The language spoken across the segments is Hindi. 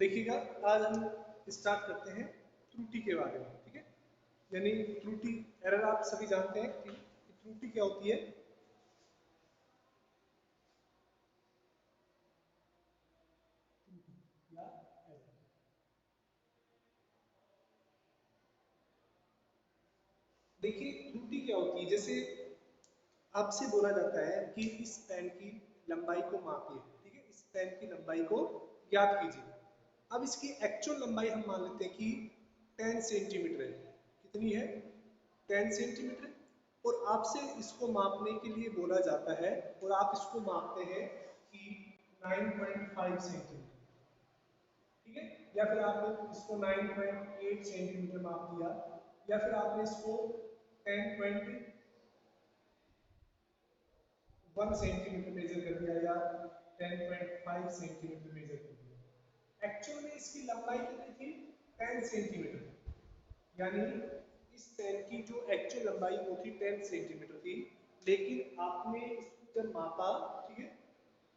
देखिएगा, आज हम स्टार्ट करते हैं त्रुटि के बारे में। ठीक है, यानी त्रुटि, एरर आप सभी जानते हैं कि त्रुटि क्या होती है। या error। देखिए त्रुटि क्या होती है, जैसे आपसे बोला जाता है कि इस पेन की लंबाई को मापिए। ठीक है, इस पेन की लंबाई को ज्ञात कीजिए। अब इसकी एक्चुअल लंबाई हम मान लेते हैं कि 10 सेंटीमीटर है। कितनी है? 10 सेंटीमीटर। और आपसे इसको मापने के लिए बोला जाता है और आप इसको मापते हैं कि 9.5 सेंटीमीटर। ठीक है, या फिर आपने इसको 9.8 सेंटीमीटर माप दिया, या फिर आपने इसको 10.1 सेंटीमीटर मेजर कर दिया, या 10.5 सेंटीमीटर मेजर कर दिया। एक्चुअल में इसकी लंबाई कितनी थी? 10 सेंटीमीटर। यानी इस पेन की जो एक्चुअल लंबाई वो थी 10 सेंटीमीटर थी, लेकिन आपने इसको जब मापा, ठीक है,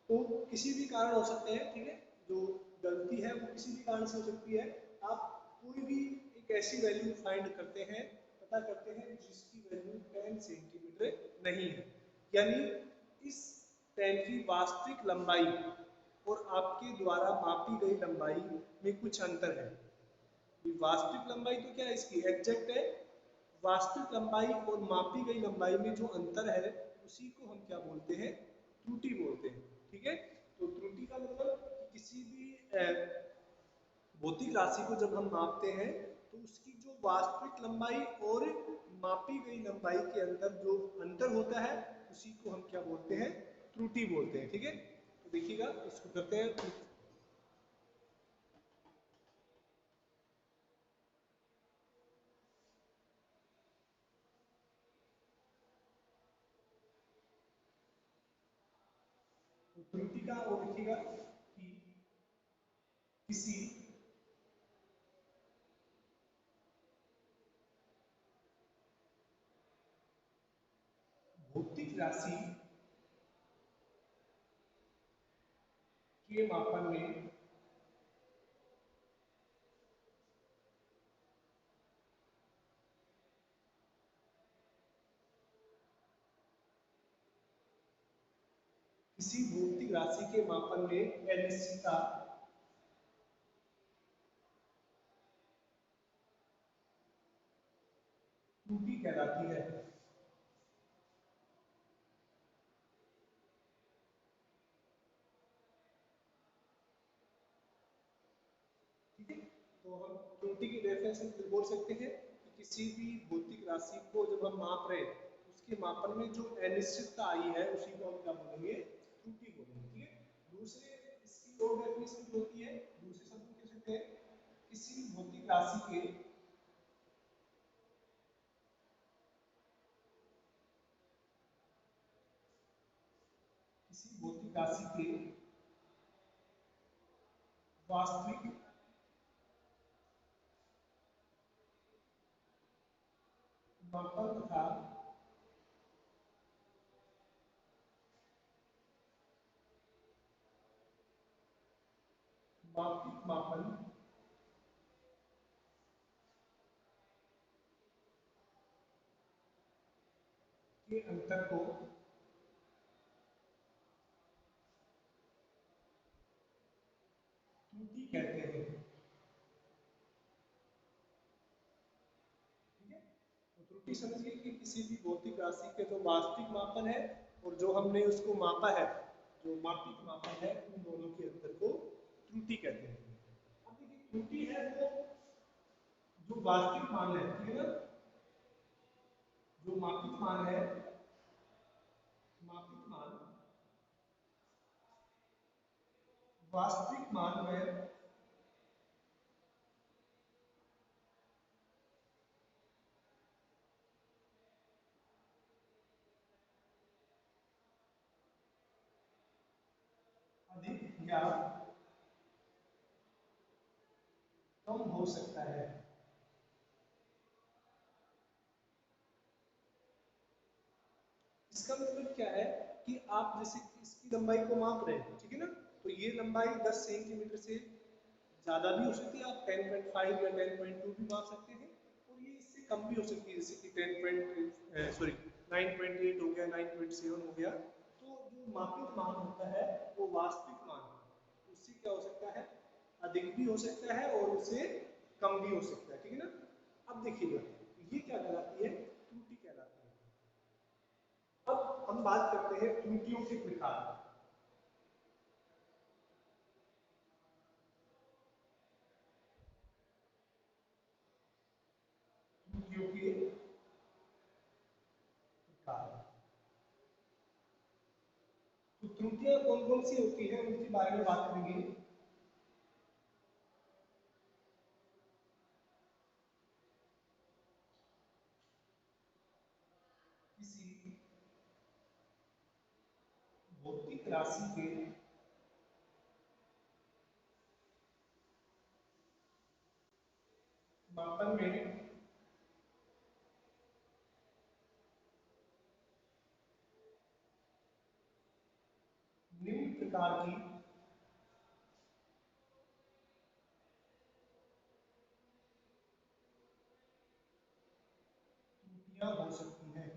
तो किसी भी कारण हो सकते हैं। ठीक है, जो गलती है वो किसी भी कारण से हो सकती है। आप कोई भी एक ऐसी वैल्यू फाइंड करते हैं, पता करते हैं जिसकी वैल्यू 10 सेंटीमीटर नहीं है, यानी इस पेन की वास्तविक लंबाई और आपके द्वारा मापी गई लंबाई में कुछ अंतर है। वास्तविक लंबाई तो क्या है, इसकी एग्जैक्ट है। वास्तविक लंबाई और मापी गई लंबाई में जो अंतर है उसी को हम क्या बोलते हैं? त्रुटि बोलते हैं। ठीक है, तो त्रुटि का मतलब कि किसी भी भौतिक राशि को जब हम मापते हैं तो उसकी जो वास्तविक लंबाई और मापी गई लंबाई के अंदर जो अंतर होता है उसी को हम क्या बोलते हैं? त्रुटि बोलते हैं। ठीक है, तो देखिएगा, इसको करते हैं। तो त्रुटि का वो लिखिएगा कि किसी भौतिक राशि के मापन में किसी भौतिक राशि के मापन में अनिश्चितता त्रुटि कहलाती है। ठीक है, तो हम त्रुटि की रेफरेंस से बोल सकते हैं कि किसी भी भौतिक राशि को जब हम माप रहे हैं उसके मापन में जो अनिश्चितता आई है उसी को हम क्या बोलेंगे? त्रुटि बोलेंगे। ठीक है, दूसरे इसकी और डेफिनेशन जो होती है, दूसरे शब्द में कह सकते हैं किसी भौतिक राशि के किसी भौतिक राशि के वास्तविक मापन तथा मापित मापन के अंतर को त्रुटि कहते हैं। ठीक है, तो त्रुटि समझिए कि किसी भी भौतिक राशि के जो वास्तविक मापन है और जो हमने उसको मापा है, जो मापित मापन है, उन दोनों के अंतर को त्रुटि कहते हैं। अब देखिए त्रुटि है वो जो वास्तविक मान है, ठीक है ना, जो मापित मान है, मापित मान वास्तविक मान में अधिक या कम हो सकता है। इसका मतलब क्या है कि आप जैसे इसकी लंबाई को माप रहे हैं, ठीक है ना, तो ये लंबाई 10 सेंटीमीटर से ज़्यादा भी हो सकती है, आप 10.5 या 10.2 भी माप सकते हैं, और ये इससे कम भी हो सकती है, जैसे कि 9.8 हो गया, 9.7 हो गया। तो जो मापित मान होता है वो वास्तविक मान, उससे क्या हो सकता है, अधिक भी हो सकता है और उससे कम भी हो सकता है, ठीक है ना। अब देखिएगा, ये क्या कहलाती है, त्रुटि कहलाती है। अब हम बात करते हैं त्रुटियों के प्रकार। त्रुटियों के प्रकार, तो त्रुटियां कौन कौन सी होती है उनके बारे में बात करेंगे। किसी भौतिक राशि के मापन में निम्न प्रकार की त्रुटियां हो सकती हैं।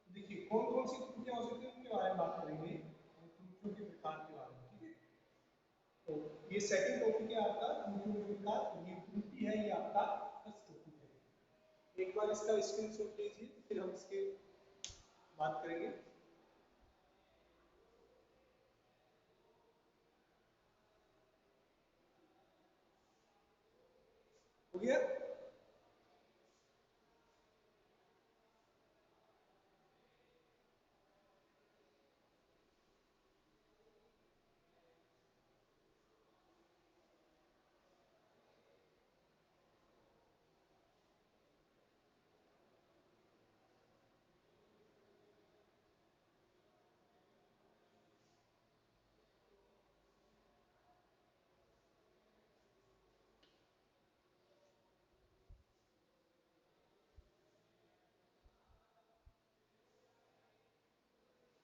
देखिए कौन कौन सी त्रुटियां हो सकती हैं उनके बारे में बात करेंगे, और त्रुटियों के प्रकार के बारे में, ठीक है। तो ये सेकंड टॉपिक है आपका त्रुटियों के प्रकार, ये त्रुटि है, ये आपका फर्स्ट टॉपिक है। एक बार इसका स्क्रीनशॉट लीजिए, फिर हम इसके बात करेंगे। हो गया।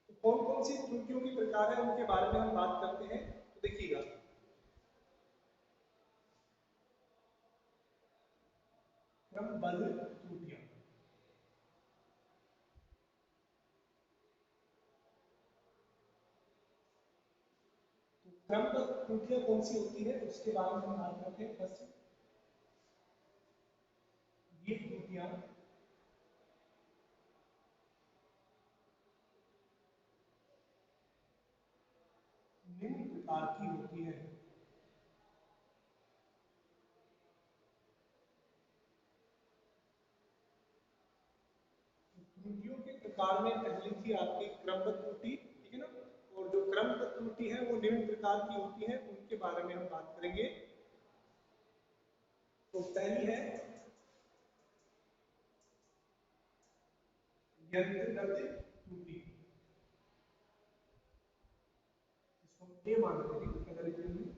तो कौन कौन सी त्रुटियों के प्रकार है उनके बारे में हम बात करते हैं, तो देखिएगा। क्रमबद्ध त्रुटियां, तो क्रमबद्ध त्रुटियां कौन सी होती है उसके बारे में हम बात करते हैं। फर्स्ट, ये त्रुटियां निम्न प्रकार की होती है। त्रुटियों के प्रकार में पहली थी आपकी क्रमबद्ध त्रुटि, ठीक है ना। और जो क्रमबद्ध त्रुटि है वो निम्न प्रकार की होती है, उनके बारे में हम बात करेंगे। तो पहली है यंत्रगत त्रुटि, इसको हम ए मान लेते हैं पहले लिखने में,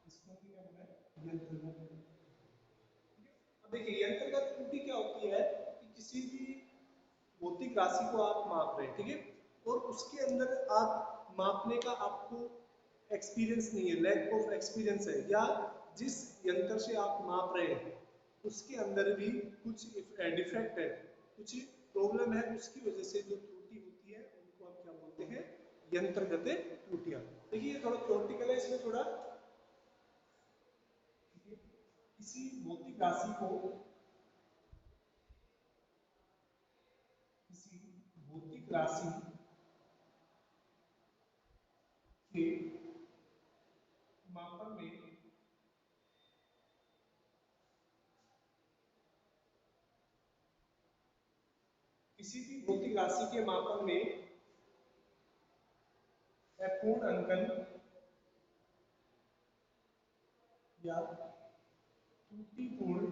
इसको क्या होगा, यंत्रगत त्रुटि। अब देखिए यंत्रगत त्रुटि क्या होती है कि किसी भी भौतिक राशि को आप माप रहे हैं, ठीक है, और उसके अंदर आप मापने का आपको एक्सपीरियंस नहीं है, लैक ऑफ एक्सपीरियंस है, या जिस यंत्र से आप माप रहे हैं उसके अंदर भी कुछ डिफेक्ट है, कुछ प्रॉब्लम है, उसकी वजह से जो त्रुटि होती है उनको हम क्या बोलते हैं, यंत्रगत त्रुटियां। देखिए ये थोड़ा थ्योरेटिकल है, इसमें थोड़ा, किसी भौतिक राशि को, किसी भौतिक राशि के मापन में, किसी भी भौतिक राशि के मापन में अपूर्ण अंकन या त्रुटिपूर्ण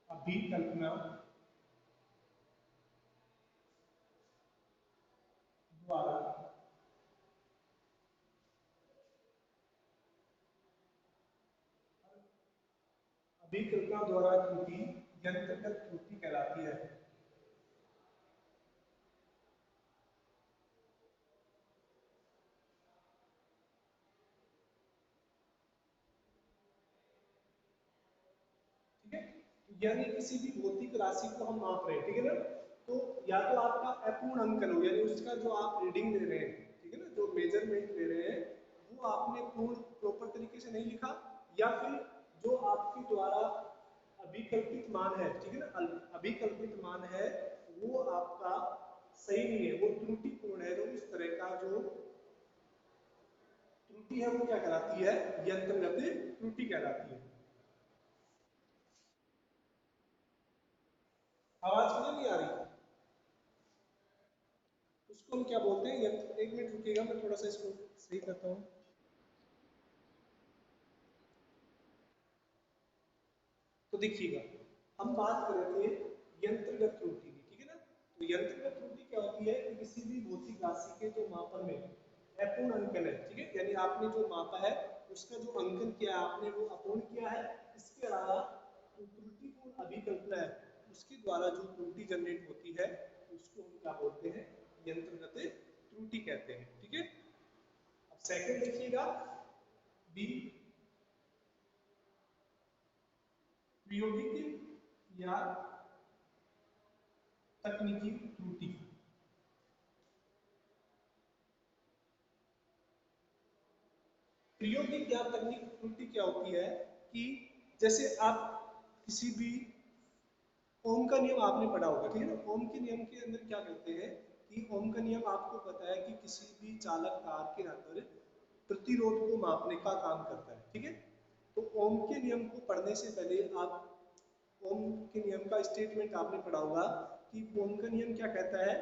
अभिकल्पना द्वारा अभिकल्पना द्वारा त्रुटि यंत्रगत त्रुटि कहलाती है। ठीक है, यानी किसी भी भौतिक राशि को हम माप रहे हैं, ठीक है ना, तो या तो आपका अपूर्ण अंकन हो, यानी उसका जो आप रीडिंग ले रहे हैं, ठीक है ना, जो मेजरमेंट ले रहे हैं वो आपने पूर्ण प्रॉपर तरीके से नहीं लिखा, या फिर जो आपके द्वारा अभिकल्पित मान है, ठीक है ना, अभिकल्पित मान है वो आपका सही नहीं है, वो त्रुटिपूर्ण है, तो इस तरह का जो त्रुटि है वो क्या कहलाती है, यंत्रगत त्रुटि कहलाती है। आवाज क्यों नहीं आ रही? उसको हम क्या बोलते हैं यंत्र, एक मिनट रुकिएगा मैं थोड़ा सा इसको सही करता हूँ। तो देखिएगा, हम बात कर रहे थे यंत्रगत त्रुटि की, ठीक है ना, तो यंत्रगत त्रुटि क्या होती है कि किसी भी भौतिक राशि के जो मापन में अपूर्ण अंकन है, ठीक है, यानी आपने जो मापा है उसका जो अंकन किया है आपने वो अपूर्ण किया है, इसके अलावा जो त्रुटिपूर्ण अभिकल्पना है उसके द्वारा जो त्रुटि जनरेट होती है उसको हम क्या बोलते हैं, यंत्रगत त्रुटि कहते हैं, ठीक है। अब सेकंड देखिएगा, बी, प्रायोगिक या तकनीकी त्रुटि। प्रायोगिक या तकनीकी त्रुटि क्या होती है कि जैसे आप किसी भी ओम का नियम आपने पढ़ा होगा, ठीक है ना, ओम के नियम के अंदर क्या कहते हैं कि ओम का नियम आपको पता है कि किसी भी चालक तार के अंदर प्रतिरोध को मापने का काम करता है, ठीक है। तो ओम के नियम को पढ़ने से पहले आप ओम के नियम का स्टेटमेंट आपने पढ़ा होगा कि ओम का नियम क्या कहता है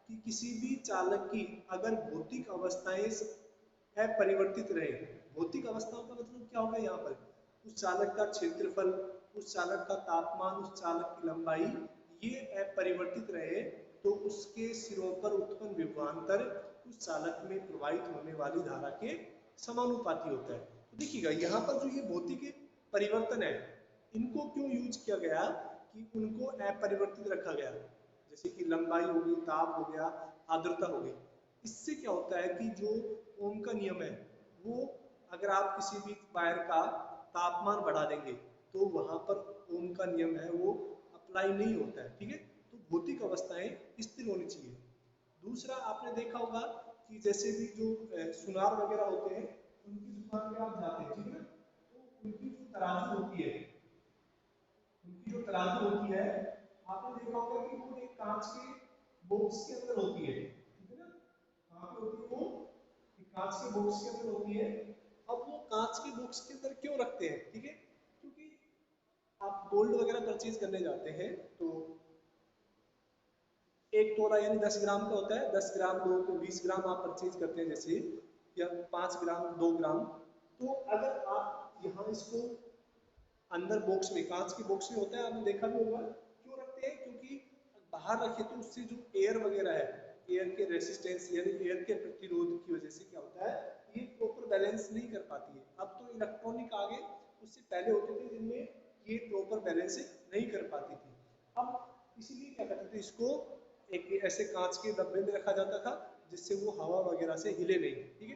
कि किसी भी चालक की अगर भौतिक अवस्थाएं अपरिवर्तित रहे, भौतिक अवस्थाओं का मतलब क्या होगा यहाँ पर, उस चालक का क्षेत्रफल, उस चालक का तापमान, उस चालक की लंबाई ये अपरिवर्तित रहे, तो उसके सिरों पर उत्पन्न विभवांतर उस चालक में प्रवाहित होने वाली धारा के समानुपाती होता है। तो देखिएगा यहाँ पर जो ये भौतिक परिवर्तन है इनको क्यों यूज किया गया कि उनको अपरिवर्तित रखा गया, जैसे कि लंबाई हो गई, ताप हो गया, आर्द्रता हो गई। इससे क्या होता है कि जो ओम का नियम है वो, अगर आप किसी भी वायर का तापमान बढ़ा देंगे तो वहां पर ओम का नियम है वो अप्लाई नहीं होता है, ठीक है। तो भौतिक अवस्थाएं स्थिर होनी चाहिए। दूसरा आपने देखा होगा कि जैसे भी जो सुनार वगैरह होते हैं उनकी दुकान पे आप जाते हैं, ठीक है ना, तो उनकी जो तराजू होती है, उनकी जो तराजू होती है आपने देखा होगा कि वो एक कांच के बॉक्स के अंदर होती है, ठीक है ना, कहाँ पे होती है वो, एक कांच के बॉक्स के अंदर होती है। अब वो कांच के बॉक्स के अंदर क्यों रखते हैं, ठीक है, क्योंकि आप गोल्ड वगैरह परचेज करने जाते हैं तो एक तोला यानी 10 ग्राम का होता है, 10 ग्राम दो तो 20 ग्राम आप परचेज करते हैं जैसे, या 5 ग्राम 2 ग्राम। तो अगर आप यहाँ इसको अंदर बॉक्स में, कांच के बॉक्स में होता है, आपने देखा भी होगा क्यों रखते हैं, क्योंकि बाहर रखे तो उससे जो एयर वगैरह है, एयर के रेसिस्टेंस यानी एयर के प्रतिरोध की वजह से क्या होता है ये प्रॉपर बैलेंस नहीं कर पाती है। अब तो इलेक्ट्रॉनिक आ गए, उससे पहले होते थे जिनमें ये प्रॉपर बैलेंस नहीं कर पाती थी। अब इसीलिए क्या करते थे इसको एक ऐसे कांच के डब्बे में रखा जाता था जिससे वो हवा वगैरह से हिले नहीं, ठीक है।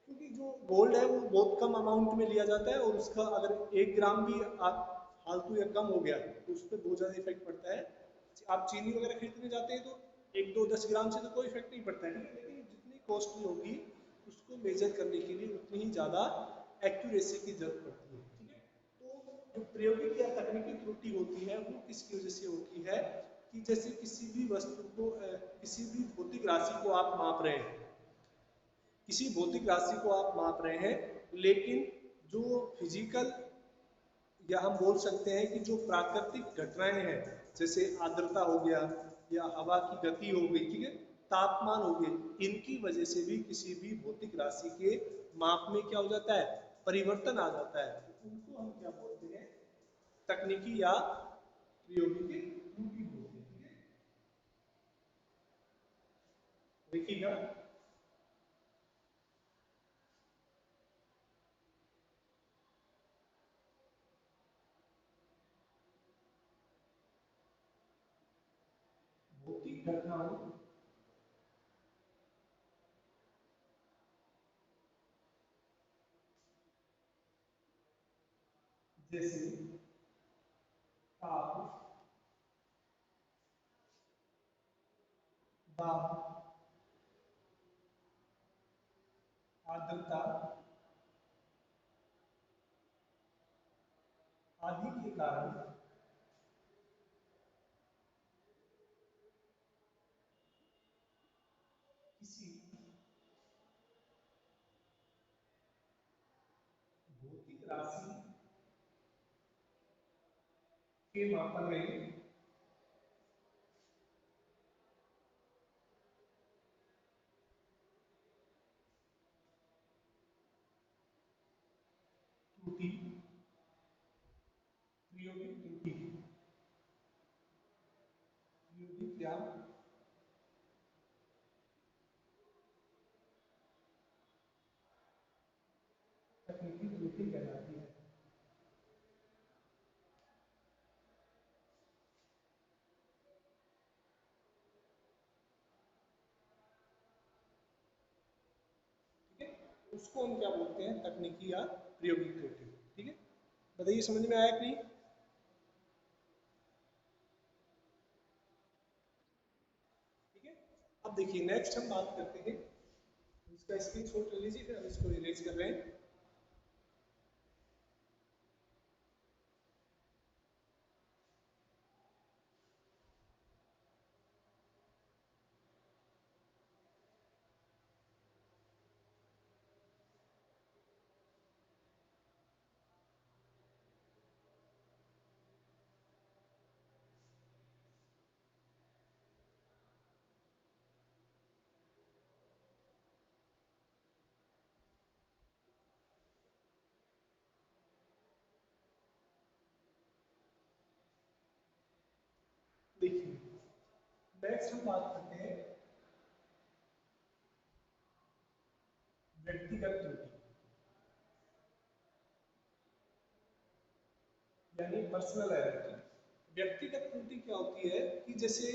क्योंकि जो गोल्ड है वो बहुत कम अमाउंट में लिया जाता है और उसका अगर 1 ग्राम भी आप फालतू या कम हो गया तो उस पर बहुत ज़्यादा इफेक्ट पड़ता है। आप चीनी वगैरह खरीदने जाते हैं तो एक दो 10 ग्राम से तो कोई इफेक्ट नहीं पड़ता है, ठीक है, लेकिन जितनी कॉस्टली होगी उसको मेजर करने के लिए उतनी ही ज़्यादा एक्यूरेसी की जरूरत पड़ती है, ठीक है। तो जो प्रायोगिक या तकनीकी त्रुटि होती है वो किसकी वजह से होती है कि जैसे किसी भी वस्तु को किसी भी भौतिक राशि को आप माप रहे हैं, किसी भौतिक राशि को आप माप रहे हैं लेकिन जो फिजिकल या हम बोल सकते हैं कि जो प्राकृतिक घटनाएं हैं जैसे आर्द्रता हो गया या हवा की गति हो गई, ठीक है, तापमान हो गए, इनकी वजह से भी किसी भी भौतिक राशि के माप में क्या हो जाता है, परिवर्तन आ जाता है, तो उनको हम क्या बोलते हैं, तकनीकी या प्रायोगिक त्रुटि बोलते हैं, ठीक है। देखिएगा, घटनाओं जैसे ताप, दाब, आर्द्रता आदि के कारण किसी भौतिक राशि के मापन में त्रुटि, प्रायोगिक त्रुटि, प्रायोगिक या तकनीकी त्रुटि कहलाती है। ठीक है, उसको हम क्या बोलते हैं, तकनीकी या प्रायोगिक त्रुटि। ठीक है, बताइए समझ में आया कि नहीं? ठीक है, अब देखिए नेक्स्ट हम बात करते हैं, इसका स्क्रीनशॉट ले लीजिए, फिर हम इसको इरेज कर रहे हैं। देखिए नेक्स्ट हम बात करते हैं व्यक्तिगत त्रुटि, यानी पर्सनल एरर की। व्यक्तिगत त्रुटि क्या होती है कि जैसे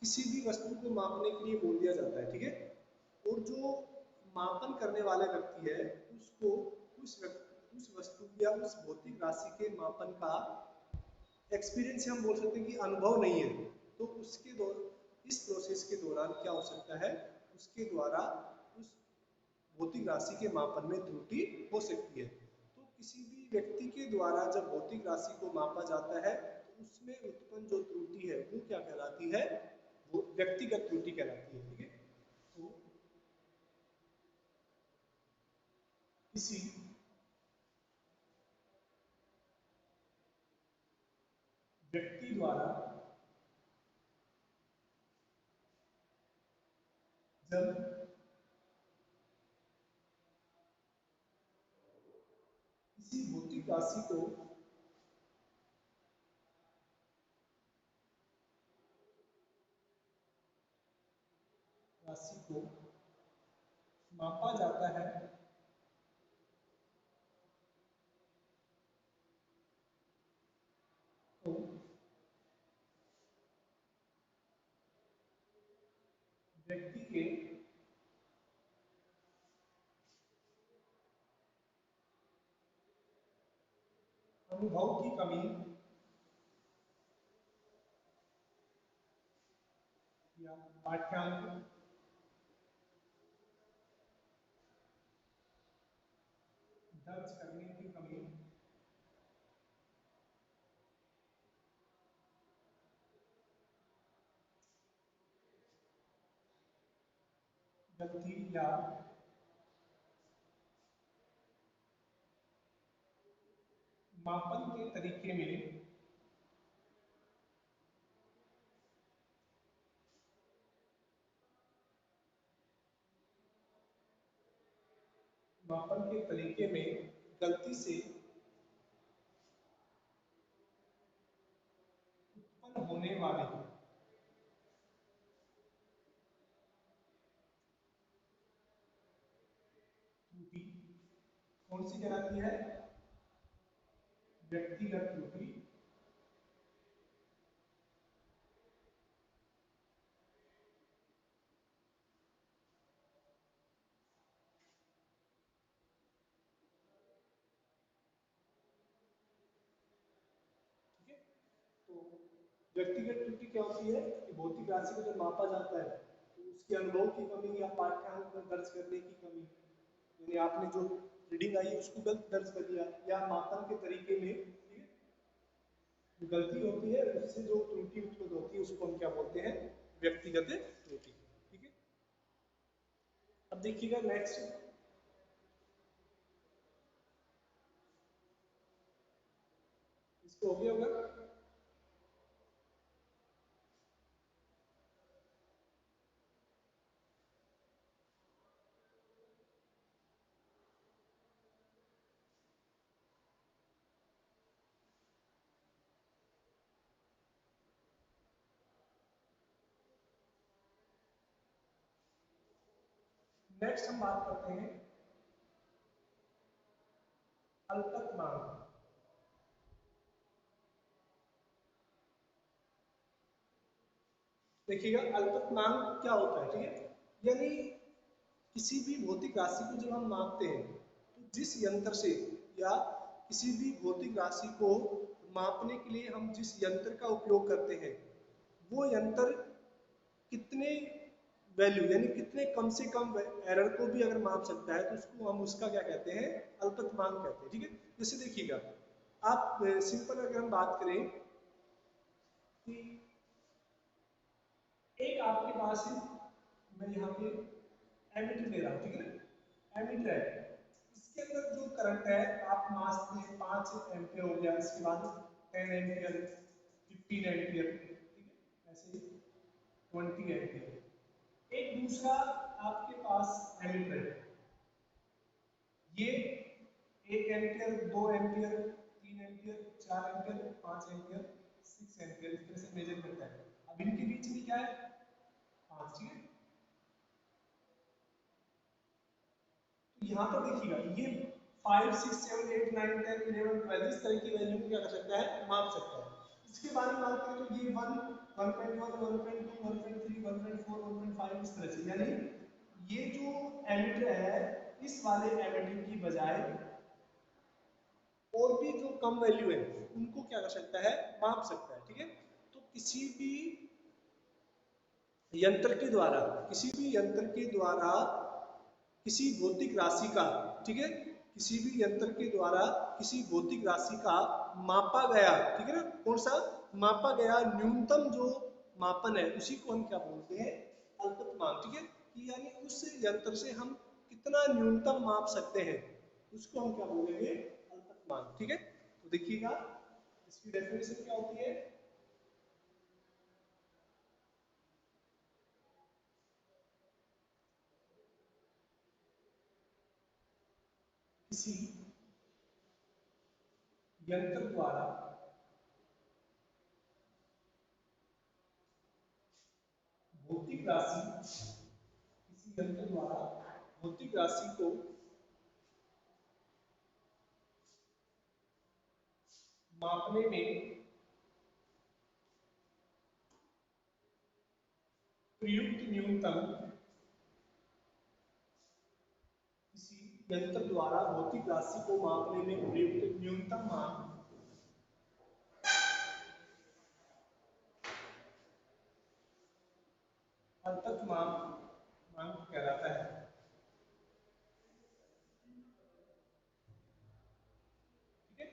किसी भी वस्तु को मापने के लिए बोल दिया जाता है, ठीक है, और जो मापन करने वाले व्यक्ति है उसको उस वस्तु या उस भौतिक राशि के मापन का एक्सपीरियंस हम बोल सकते हैं कि अनुभव नहीं है, तो उसके इस प्रोसेस के दौरान क्या हो सकता है, उसके द्वारा उस भौतिक राशि के मापन में त्रुटि हो सकती है। तो किसी भी व्यक्ति के द्वारा जब भौतिक राशि को मापा जाता है तो उसमें उत्पन्न जो त्रुटि है वो क्या कहलाती है, वो व्यक्तिगत त्रुटि कहलाती है। ठीक है, तो किसी व्यक्ति द्वारा जब किसी भौतिक राशि को राशि को मापा जाता है तो व्यक्ति के अनुभव की कमी या पाठ्यांक दर्ज करने की कमी, गलती या मापन के तरीके में मापन के तरीके में गलती से उत्पन्न होने वाली त्रुटि कौन सी कहलाती है, व्यक्तिगत त्रुटि व्यक्तिगत त्रुटि क्या होती है कि भौतिक राशि को जब मापा जाता है तो उसके अनुभव की कमी या पाठ्यांक में दर्ज करने की कमी, यानी आपने जो रीडिंग आई उसको गलत दर्ज कर दिया या मापन के तरीके में, ठीक है, गलती होती है, उससे जो त्रुटि उत्पन्न होती है उसको हम क्या बोलते हैं, व्यक्तिगत त्रुटि। ठीक है, अब देखिएगा नेक्स्ट, इसको हो गया होगा। नेक्स्ट हम बात करते हैं अल्पतमांक। देखिएगा अल्पतमांक क्या होता है, ठीक है, यानी किसी भी भौतिक राशि को जब हम मापते हैं तो जिस यंत्र से या किसी भी भौतिक राशि को मापने के लिए हम जिस यंत्र का उपयोग करते हैं वो यंत्र कितने वैल्यू यानी कितने कम से कम एरर को भी अगर माप सकता है तो उसको हम उसका क्या कहते हैं, अल्पतमांक कहते हैं। ठीक है, जैसे देखिएगा आप सिंपल अगर हम बात करें कि एक आपके पास है, मैं यहाँ पे एमीटर ले रहा हूँ, ठीक है ना, एमीटर है, इसके अंदर जो करंट है आप मास में 5 एम्पियर हो गया, इसके बाद 10 एम्पियर, 15 एम्पियर, ठीक है, ऐसे 20 एम्पियर। एक दूसरा आपके पास एमीटर है, ये 1 ampere, 2 ampere, 3 ampere, 4 ampere, 5 ampere, 6 ampere, इस तरह से मेजर करता है। अब इनके बीच में क्या है, 5, ठीक है। तो यहाँ पर देखिएगा ये 5, 6, 7, 8, 9, 10, 11, 12 इस तरह की वैल्यू को क्या कर सकता है, माप सकता है। इसके बारे में बात करें तो ये 1, 1.1, 1.2, 1.3, 1.4, 1.5 इस तरह से, यानी ये जो एमीटर है इस वाले एमीटर की बजाय और भी जो कम वैल्यू है उनको क्या कर सकता है, माप सकता है। ठीक है, तो किसी भी यंत्र के द्वारा, किसी भी यंत्र के द्वारा किसी भौतिक राशि का, ठीक है, किसी भी यंत्र के द्वारा किसी भौतिक राशि का मापा गया, ठीक है ना, कौन सा मापा गया न्यूनतम जो मापन है उसी को हम क्या बोलते हैं, अल्पतमांक। ठीक है, कि यानी उस यंत्र से हम कितना न्यूनतम माप सकते हैं उसको हम क्या बोलेंगे, अल्पतमांक। ठीक है, तो देखिएगा इसकी डेफिनेशन क्या होती है, किसी यंत्र द्वारा भौतिक राशि, किसी यंत्र द्वारा भौतिक राशि को मापने में प्रयुक्त न्यूनतम, किसी यंत्र द्वारा भौतिक राशि को मापने में प्रयुक्त न्यूनतम मान अल्पतमांक मान कहलाता है। ठीक है,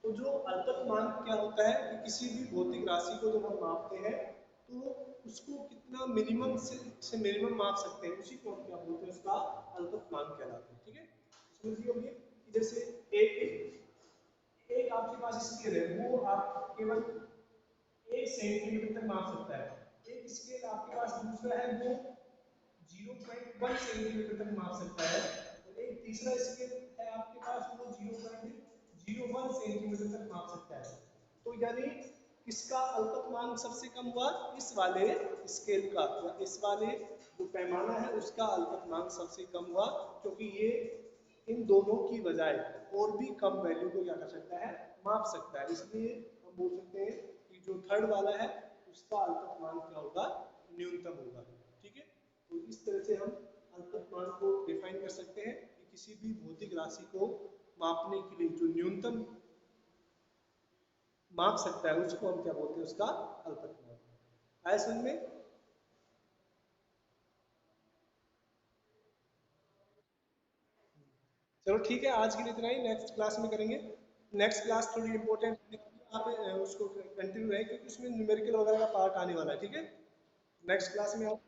तो जो अल्पतमांक क्या होता है कि किसी भी भौतिक राशि को जब हम मापते हैं तो उसको कितना मिनिमम से मिनिमम माप सकते हैं उसी को हम क्या बोलते हैं, उसका अल्पतमांक कहलाता है। ठीक है, समझिए होगी कि जैसे एक एक आपके पास स्केल है वो आप केवल 1 सेंटीमीटर तक माप सकता है, एक स्केल आपके पास दूसरा है वो 0.1 सेंटीमीटर तक माप सकता है, और एक तीसरा स्केल है आपके पास वो 0.01 सेंटीमीटर तक माप सकता है। तो यानी किसका अल्पतमांक सबसे कम हुआ, इस वाले स्केल का या इस वाले जो पैमाना है उसका अल्पतमांक सबसे कम हुआ, क्योंकि ये इन दोनों की बजाय और भी कम वैल्यू को क्या कर सकता है, माप सकता है। इसलिए हम बोल सकते हैं कि जो थर्ड वाला है उसका अल्पतमांक क्या होगा, न्यूनतम होगा। ठीक है, तो इस तरह से हम अल्पतमांक को डिफाइन कर सकते हैं कि किसी भी भौतिक राशि को मापने के लिए जो न्यूनतम माप सकता है, उसको हम क्या बोलते हैं, उसका अल्पत्व बोलते हैं। आया समझ में? चलो ठीक है, आज के लिए इतना ही, नेक्स्ट क्लास में करेंगे। नेक्स्ट क्लास थोड़ी इंपॉर्टेंट है, आप उसको कंटिन्यू रहे क्योंकि उसमें न्यूमेरिकल वगैरह का पार्ट आने वाला है, ठीक है? नेक्स्ट क्लास में आप